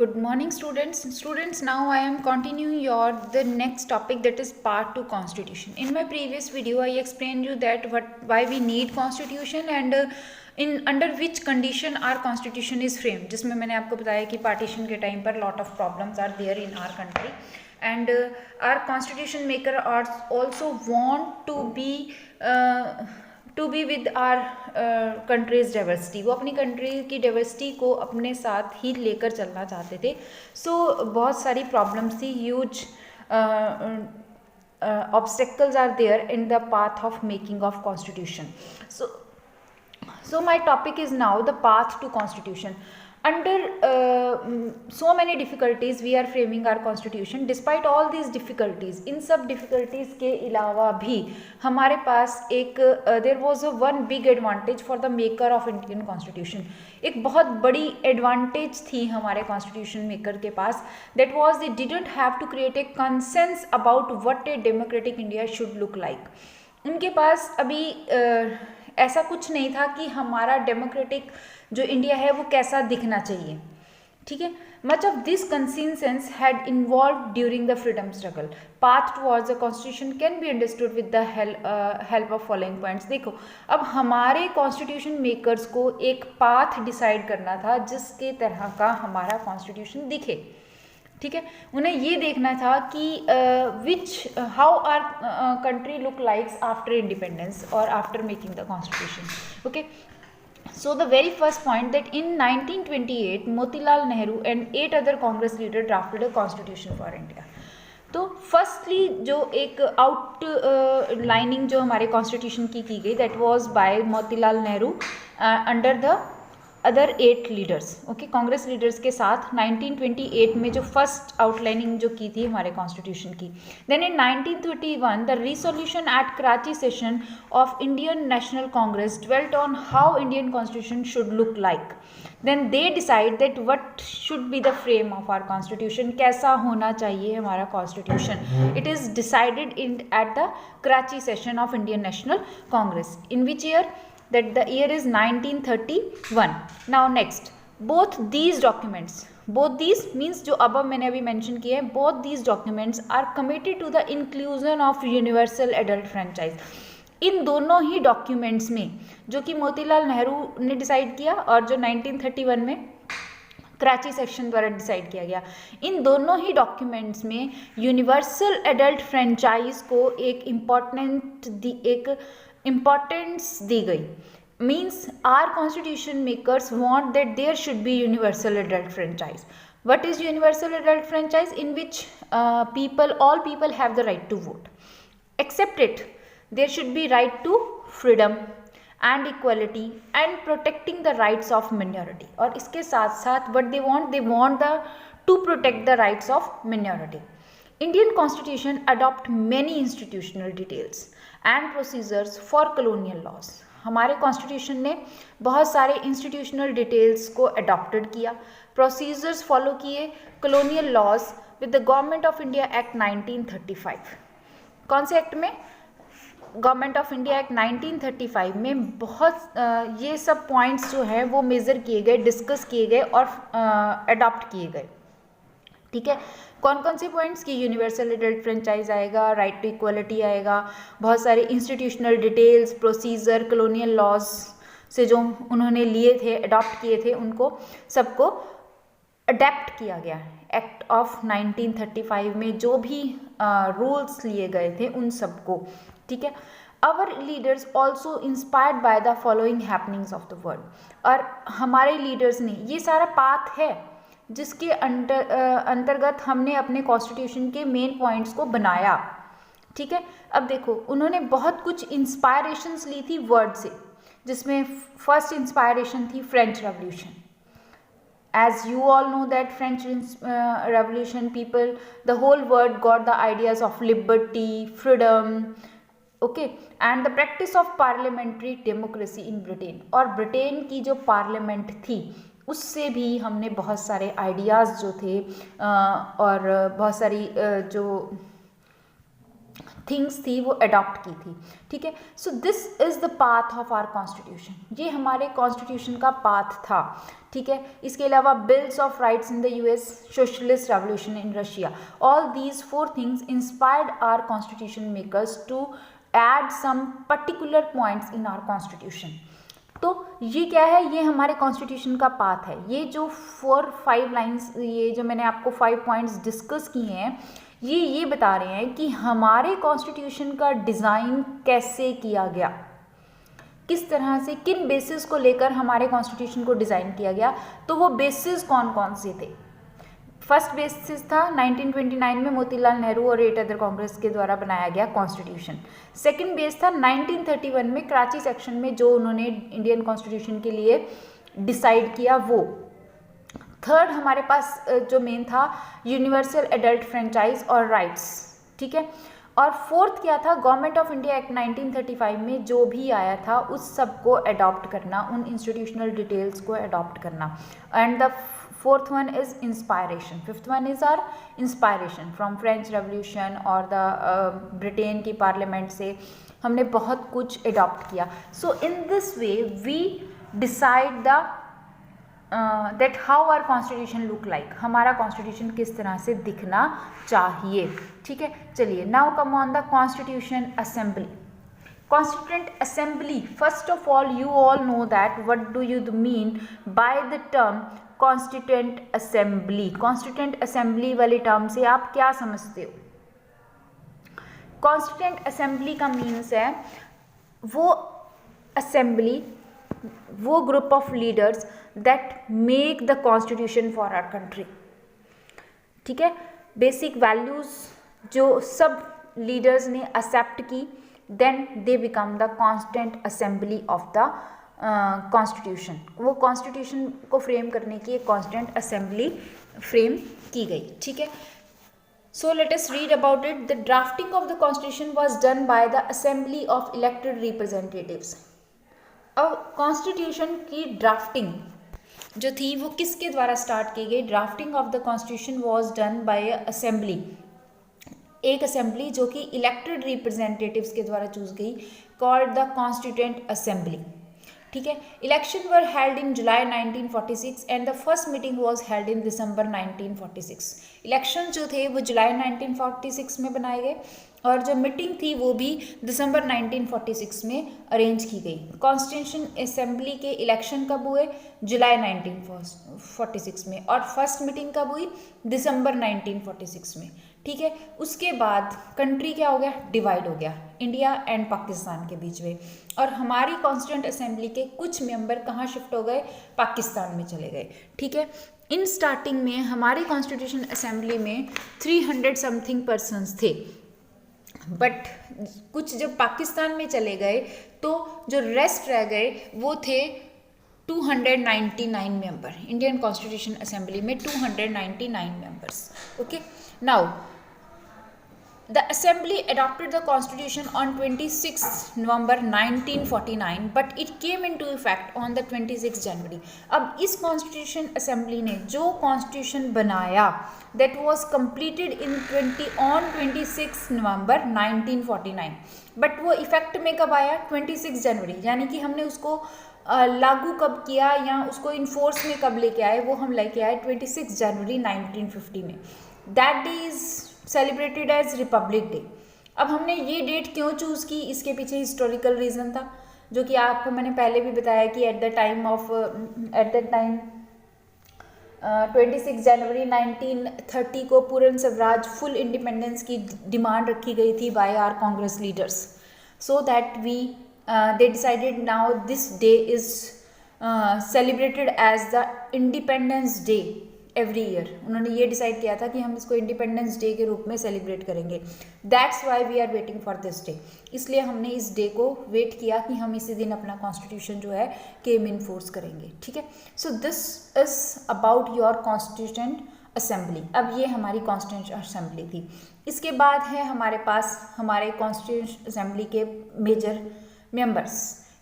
Good morning, students. Students, now I am continuing your the next topic, that is part 2 constitution. In my previous video, I explained you that why we need constitution and in under which condition our constitution is framed. जिसमें मैंने आपको बताया कि partition के time पर lot of problems are there in our country and our constitution maker are also want to be with our country's diversity. वो अपनी country की डाइवर्सिटी को अपने साथ ही लेकर चलना चाहते थे. सो बहुत सारी प्रॉब्लम्स थी, huge obstacles are there in the path of making of constitution. So my topic is now the path to constitution. Under so many difficulties we are framing our constitution. Despite all these difficulties, इन सब difficulties के अलावा भी हमारे पास एक there was a one big advantage for the maker of Indian constitution. एक बहुत बड़ी advantage थी हमारे constitution maker के पास. That was they didn't have to create a consensus about what a democratic India should look like. उनके पास अभी ऐसा कुछ नहीं था कि हमारा डेमोक्रेटिक जो इंडिया है वो कैसा दिखना चाहिए. ठीक है. Much of this consensus had involve during the freedom struggle. Path towards the constitution can be understood with the help of following points. देखो, अब हमारे कॉन्स्टिट्यूशन मेकर्स को एक पाथ डिसाइड करना था जिसके तरह का हमारा कॉन्स्टिट्यूशन दिखे. ठीक है. उन्हें ये देखना था कि how are country look likes after independence और after making the constitution. Okay. So the very first point that in 1928 Motilal Nehru and 8 other Congress leaders drafted a constitution for India. तो फर्स्टली जो एक outlining जो हमारे constitution की गई that was by Motilal Nehru under the other 8 leaders. Okay. Congress leaders के साथ 1928 में जो फर्स्ट आउटलाइनिंग जो की थी हमारे कॉन्स्टिट्यूशन की. Then in 1931 the resolution at Karachi session of Indian National Congress dwelt on how Indian constitution should look like. Then they decide that what should be the frame of our constitution, कैसा होना चाहिए हमारा constitution. It is decided at the Karachi session of Indian National Congress. In which year? That the year is 1931. Now next, both these means जो अब मैंने अभी mention किए हैं, both these documents are committed to the inclusion of universal adult franchise. इन दोनों ही documents में जो कि मोतीलाल नेहरू ने डिसाइड किया और जो 1931 में कराची सेक्शन द्वारा डिसाइड किया गया, इन दोनों ही डॉक्यूमेंट्स में यूनिवर्सल एडल्ट फ्रेंचाइज को एक इम्पॉर्टेंस दी गई. Means our constitution makers want that there should be universal adult franchise. What is universal adult franchise? In which all people have the right to vote. Except it, there should be right to freedom and equality and protecting the rights of minority. और इसके साथ साथ what they want to protect the rights of minority. Indian constitution adopt many institutional details and procedures for colonial laws. हमारे constitution ने बहुत सारे institutional details को adopted किया, प्रोसीजर्स फॉलो किए, colonial laws with the government of India act 1935. कौन से act में? गवर्नमेंट ऑफ इंडिया एक्ट 1935 में बहुत ये सब पॉइंट्स जो हैं वो मेज़र किए गए, डिस्कस किए गए और अडॉप्ट किए गए. ठीक है. कौन कौन से पॉइंट्स की? यूनिवर्सल एडल्ट फ्रेंचाइज आएगा, राइट टू इक्वलिटी आएगा, बहुत सारे institutional details, procedure, colonial laws से जो उन्होंने लिए थे, अडॉप्ट किए थे, उनको सबको अडेप्ट किया गया. एक्ट ऑफ 1935 में जो भी रूल्स लिए गए थे उन सबको. ठीक है. Our leaders also inspired by the following happenings of the world. और हमारे लीडर्स ने ये सारा पाथ है जिसके अंतर्गत हमने अपने कॉन्स्टिट्यूशन के मेन पॉइंट्स को बनाया. ठीक है. अब देखो, उन्होंने बहुत कुछ इंस्पायरेशंस ली थी वर्ड से, जिसमें फर्स्ट इंस्पायरेशन थी French revolution. As you all know that French Revolution, the whole world got the ideas of liberty, freedom, okay, and the practice of parliamentary democracy in Britain. और ब्रिटेन की जो parliament थी उससे भी हमने बहुत सारे आइडियाज़ जो थे और बहुत सारी जो थिंग्स थी वो अडॉप्ट की थी, ठीक है। So this is the path of our constitution, ये हमारे कॉन्स्टिट्यूशन का पाथ था, ठीक है। इसके अलावा bills of rights in the US, socialist revolution in Russia, all these 4 things inspired our constitution makers to add some particular points in our constitution. तो ये क्या है, ये हमारे कॉन्स्टिट्यूशन का पाथ है। ये जो 4-5 लाइन्स, ये जो मैंने आपको 5 पॉइंट्स डिस्कस किए हैं, ये बता रहे हैं कि हमारे कॉन्स्टिट्यूशन का डिज़ाइन कैसे किया गया, किस तरह से, किन बेसिस को लेकर हमारे कॉन्स्टिट्यूशन को डिज़ाइन किया गया। तो वो बेसिस कौन कौन से थे? फर्स्ट बेसिस था 1929 में मोतीलाल नेहरू और 8 अदर कांग्रेस के द्वारा बनाया गया कॉन्स्टिट्यूशन। सेकंड बेस था 1931 में कराची सेक्शन में जो उन्होंने इंडियन कॉन्स्टिट्यूशन के लिए डिसाइड किया वो। थर्ड हमारे पास जो मेन था यूनिवर्सल एडल्ट फ्रेंचाइज और राइट्स, ठीक है। और फोर्थ क्या था, गवर्नमेंट ऑफ इंडिया एक्ट 1935 में जो भी आया था उस सब को अडॉप्ट करना, उन इंस्टीट्यूशनल डिटेल्स को अडॉप्ट करना। And the fourth one is inspiration, fifth one is our inspiration from French revolution और द ब्रिटेन की पार्लियामेंट से हमने बहुत कुछ अडॉप्ट किया। So in this way we decide the that how our constitution look like, हमारा constitution किस तरह से दिखना चाहिए, ठीक है। चलिए now come on the constitution assembly. Constituent Assembly, first of all you all know that what do you mean by the term Constituent Assembly? Constituent Assembly वाली टर्म से आप क्या समझते हो? Constituent Assembly का मीन्स है वो असेंबली, वो group of leaders that make the constitution for our country, ठीक है। बेसिक वैल्यूज जो सब लीडर्स ने एक्सेप्ट की, then they become the constant assembly of the constitution। वो कॉन्स्टिट्यूशन को फ्रेम करने की एक कॉन्स्टेंट असेंबली फ्रेम की गई, ठीक है। So let us read about it. The drafting of the constitution was done by the assembly of elected representatives. अब कॉन्स्टिट्यूशन की ड्राफ्टिंग जो थी वो किसके द्वारा स्टार्ट की गई? Drafting of the constitution was done by assembly, एक असेंबली जो कि इलेक्टेड रिप्रेजेंटेटिव्स के द्वारा चूज गई, कॉल्ड द कॉन्स्टिट्यूएंट असेंबली, ठीक है। Election were held in July 1946 and the first meeting was held in December 1946। Election जो थे वो जुलाई 1946 में बनाए गए और जो मीटिंग थी वो भी दिसंबर 1946 में अरेंज की गई। कॉन्स्टिट्यूशन असेंबली के इलेक्शन कब हुए? जुलाई 1946 में, और फर्स्ट मीटिंग कब हुई? दिसंबर 1946 में, ठीक है। उसके बाद कंट्री क्या हो गया? डिवाइड हो गया इंडिया एंड पाकिस्तान के बीच में, और हमारी कॉन्स्टिट्यूएंट असेंबली के कुछ मेंबर कहाँ शिफ्ट हो गए? पाकिस्तान में चले गए, ठीक है। इन स्टार्टिंग में हमारी कॉन्स्टिट्यूशन असेंबली में 300 समथिंग पर्सन्स थे, बट कुछ जब पाकिस्तान में चले गए तो जो रेस्ट रह गए वो थे 299 मेंबर। इंडियन कॉन्स्टिट्यूशन असेंबली में 299 members, okay. Now the assembly adopted the constitution on 26 November 1949 but it came into effect on the 26 January। अब इस कॉन्स्टिट्यूशन असेंबली ने जो कॉन्स्टिट्यूशन बनाया that was completed in 26 November 1949, but वो effect में कब आया? 26 जनवरी, यानी कि हमने उसको लागू कब किया या उसको इन्फोर्स में कब लेके आए? वो हम लेके आए 26 जनवरी 1950 में। That day is celebrated as republic day. अब हमने ये डेट क्यों चूज़ की? इसके पीछे हिस्टोरिकल रीज़न था जो कि आपको मैंने पहले भी बताया कि एट द टाइम 26 जनवरी 1930 को पूर्ण स्वराज फुल इंडिपेंडेंस की डिमांड रखी गई थी by our Congress leaders, so that they decided now this day is celebrated as the Independence Day every year। उन्होंने ये डिसाइड किया था कि हम इसको इंडिपेंडेंस डे के रूप में सेलिब्रेट करेंगे। That's why we are waiting for this day. इसलिए हमने इस डे को वेट किया कि हम इसी दिन अपना कॉन्स्टिट्यूशन जो है केम इन फोर्स करेंगे, ठीक है। So this is about your constitution assembly. अब ये हमारी कॉन्स्टिट्यूशन असेंबली थी। इसके बाद है हमारे पास हमारे कॉन्स्टिट्यूशन असेंबली के major members.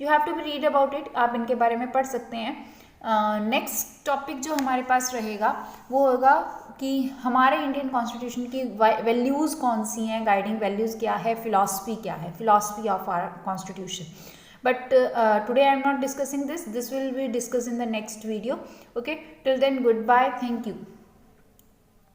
You have to be read about it, आप इनके बारे में पढ़ सकते हैं। नेक्स्ट टॉपिक जो हमारे पास रहेगा वो होगा कि हमारे इंडियन कॉन्स्टिट्यूशन की वैल्यूज़ कौन सी हैं, गाइडिंग वैल्यूज़ क्या है, फिलॉसफी क्या है, philosophy of our constitution. But today I am not discussing this. This will be discussed in the next video. Okay, till then, goodbye. Thank you.